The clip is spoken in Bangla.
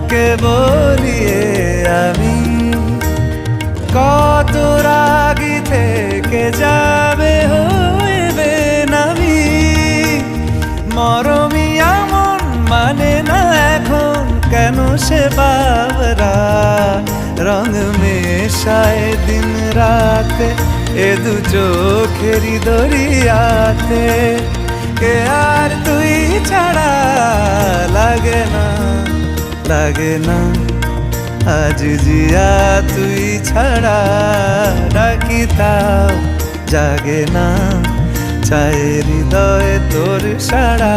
তোকে বলিয়ে আমি কত রাগি থেকে যাবে হইবে নামি মরমি এমন মানে না এখন কেন সে বাবরা রং মেশায় দিন রাতে এ দু চোখেরই দরিয়াতে কে আর তুই ছাড়া লাগে না আজ জিয়া তুই ছাড়া ডাকি তাও জাগে না চায় হৃদয় তোর সাড়া